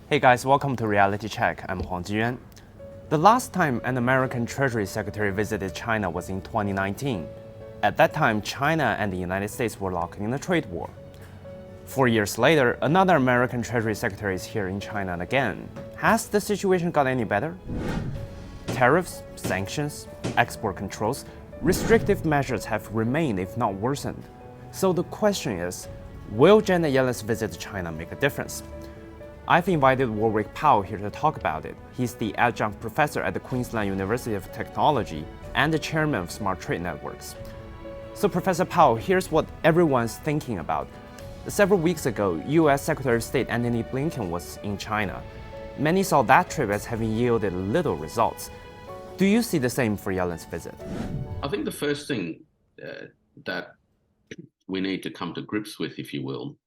Hey guys, welcome to Reality Check. I'm Huang Jiyuan. The last time an American Treasury Secretary visited China was in 2019. At that time, China and the United States were locked in a trade war. 4 years later, another American Treasury Secretary is here in China again. Has the situation got any better? Tariffs, sanctions, export controls, restrictive measures have remained, if not worsened. So the question is, will Janet Yellen's visit to China make a difference? I've invited Warwick Powell here to talk about it. He's the adjunct professor at the Queensland University of Technology and the chairman of Smart Trade Networks. So Professor Powell, here's what everyone's thinking about. Several weeks ago, U.S. Secretary of State Antony Blinken was in China. Many saw that trip as having yielded little results. Do you see the same for Yellen's visit? I think the first thing that we need to come to grips with, if you will,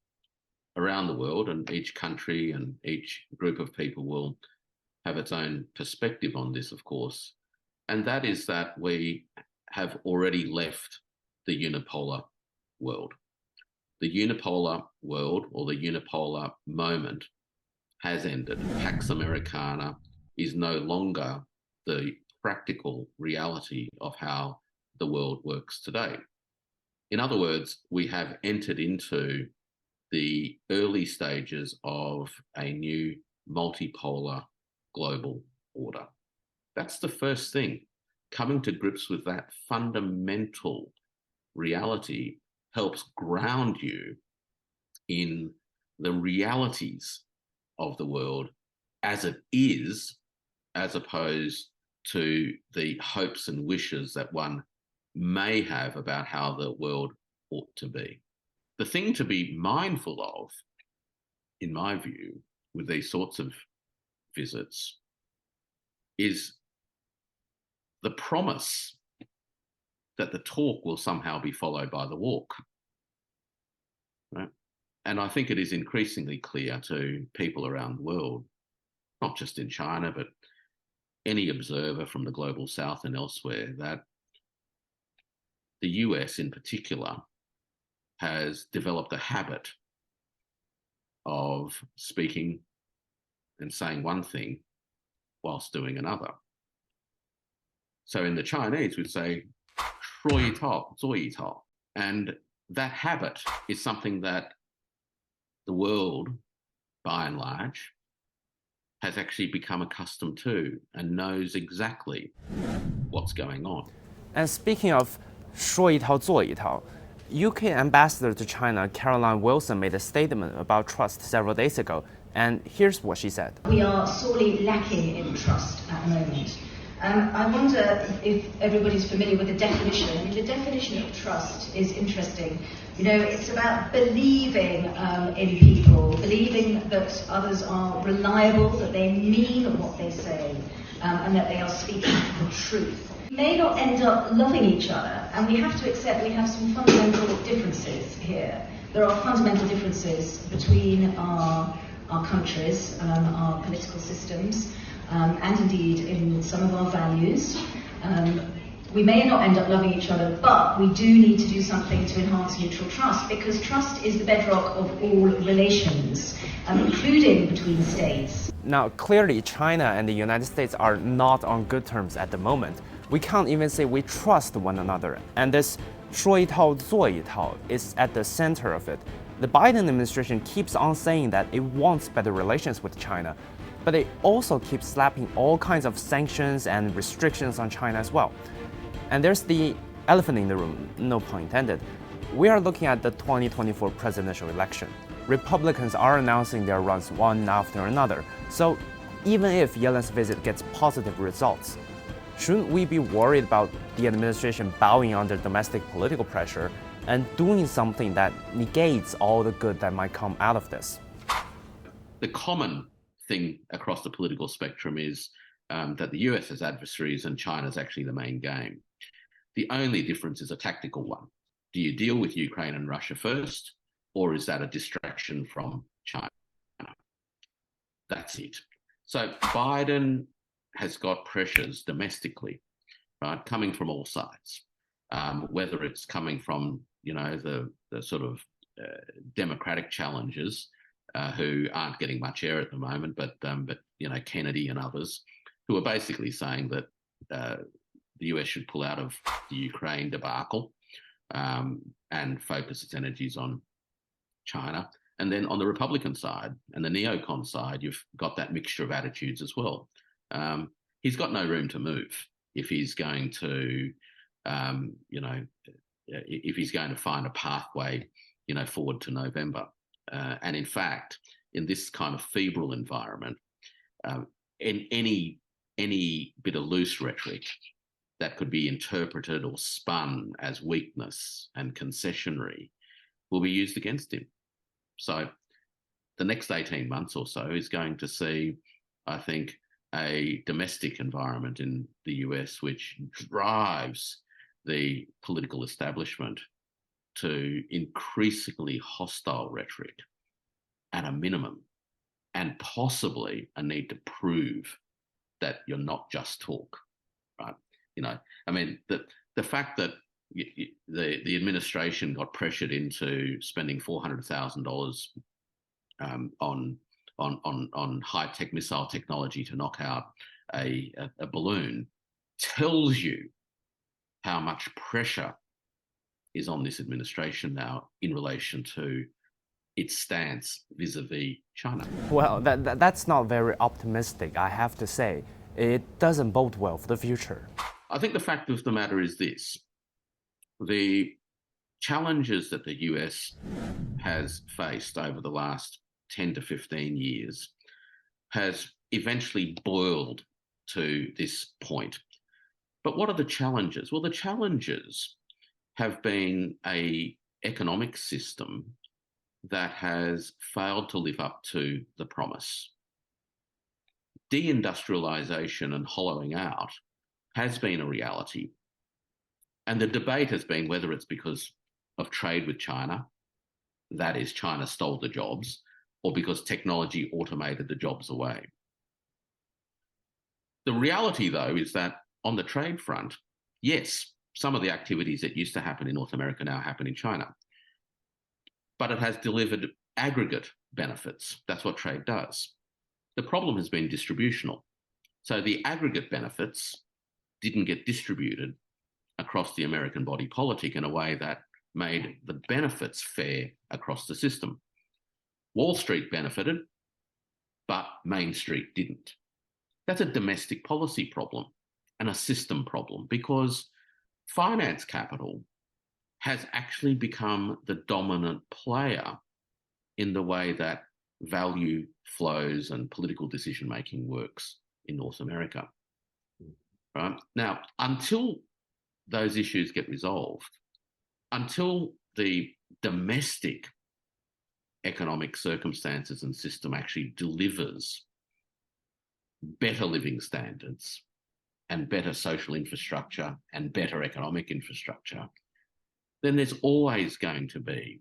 around the world, and each country and each group of people will have its own perspective on this, of course, and that is that we have already left the unipolar world. The unipolar world, or the unipolar moment, has ended. Pax Americana is no longer the practical reality of how the world works today. In other words, we have entered into the early stages of a new multipolar global order. That's the first thing. Coming to grips with that fundamental reality helps ground you in the realities of the world as it is, as opposed to the hopes and wishes that one may have about how the world ought to be. The thing to be mindful of, in my view, with these sorts of visits is the promise that the talk will somehow be followed by the walk. Right? And I think it is increasingly clear to people around the world, not just in China, but any observer from the global south and elsewhere, that the US in particular has developed a habit of speaking and saying one thing whilst doing another. So in the Chinese, we'd say, 说一套,做一套. And that habit is something that the world, by and large, has actually become accustomed to and knows exactly what's going on. And speaking of 说一套做一套, UK Ambassador to China Caroline Wilson made a statement about trust several days ago, and here's what she said. We are sorely lacking in trust at the moment. I wonder if everybody's familiar with the definition. I mean, the definition of trust is interesting. You know, it's about believing in people, believing that others are reliable, that they mean what they say, and that they are speaking the truth. We may not end up loving each other, and we have to accept we have some fundamental differences here. There are fundamental differences between our countries, our political systems, and indeed in some of our values. We may not end up loving each other, but we do need to do something to enhance mutual trust, because trust is the bedrock of all relations, including between states. Now, clearly, China and the United States are not on good terms at the moment. We can't even say we trust one another, and this 说一套做一套 is at the center of it. The Biden administration keeps on saying that it wants better relations with China, but it also keeps slapping all kinds of sanctions and restrictions on China as well. And there's the elephant in the room, no pun intended. We are looking at the 2024 presidential election. Republicans are announcing their runs one after another. So even if Yellen's visit gets positive results, shouldn't we be worried about the administration bowing under domestic political pressure and doing something that negates all the good that might come out of this? The common thing across the political spectrum is that the US has adversaries and China's actually the main game. The only difference is a tactical one. Do you deal with Ukraine and Russia first, or is that a distraction from China? That's it. So Biden has got pressures domestically, right, coming from all sides, whether it's coming from, you know, the sort of democratic challenges who aren't getting much air at the moment, but Kennedy and others, who are basically saying that the US should pull out of the Ukraine debacle and focus its energies on China. And then on the Republican side and the neocon side, you've got that mixture of attitudes as well. He's got no room to move if he's going to, if he's going to find a pathway, forward to November. And in fact, in this kind of febrile environment, in any bit of loose rhetoric that could be interpreted or spun as weakness and concessionary will be used against him. So the next 18 months or so is going to see, I think, a domestic environment in the US which drives the political establishment to increasingly hostile rhetoric at a minimum, and possibly a need to prove that you're not just talk, right? The fact that the administration got pressured into spending $400,000 on high-tech missile technology to knock out a balloon tells you how much pressure is on this administration now in relation to its stance vis-a-vis China. Well, that's not very optimistic, I have to say. It doesn't bode well for the future. I think the fact of the matter is this. The challenges that the US has faced over the last 10 to 15 years has eventually boiled to this point. But what are the challenges? Well, the challenges have been an economic system that has failed to live up to the promise. Deindustrialization and hollowing out has been a reality. And the debate has been whether it's because of trade with China, that is, China stole the jobs, or because technology automated the jobs away. The reality, though, is that on the trade front, yes, some of the activities that used to happen in North America now happen in China. But it has delivered aggregate benefits. That's what trade does. The problem has been distributional. So the aggregate benefits didn't get distributed across the American body politic in a way that made the benefits fair across the system. Wall Street benefited, but Main Street didn't. That's a domestic policy problem and a system problem, because finance capital has actually become the dominant player in the way that value flows and political decision-making works in North America. Right? Now, until those issues get resolved, until the domestic economic circumstances and system actually delivers better living standards and better social infrastructure and better economic infrastructure, then there's always going to be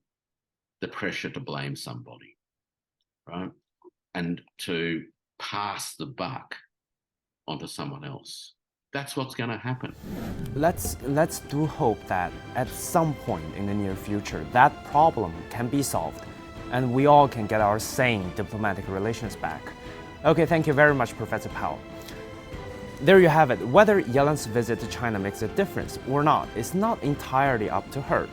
the pressure to blame somebody, right? And to pass the buck onto someone else. That's what's going to happen. Let's do hope that at some point in the near future, that problem can be solved and we all can get our sane diplomatic relations back. Okay, thank you very much, Professor Powell. There you have it. Whether Yellen's visit to China makes a difference or not is not entirely up to her.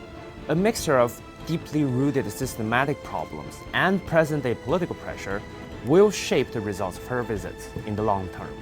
A mixture of deeply rooted systematic problems and present-day political pressure will shape the results of her visit in the long term.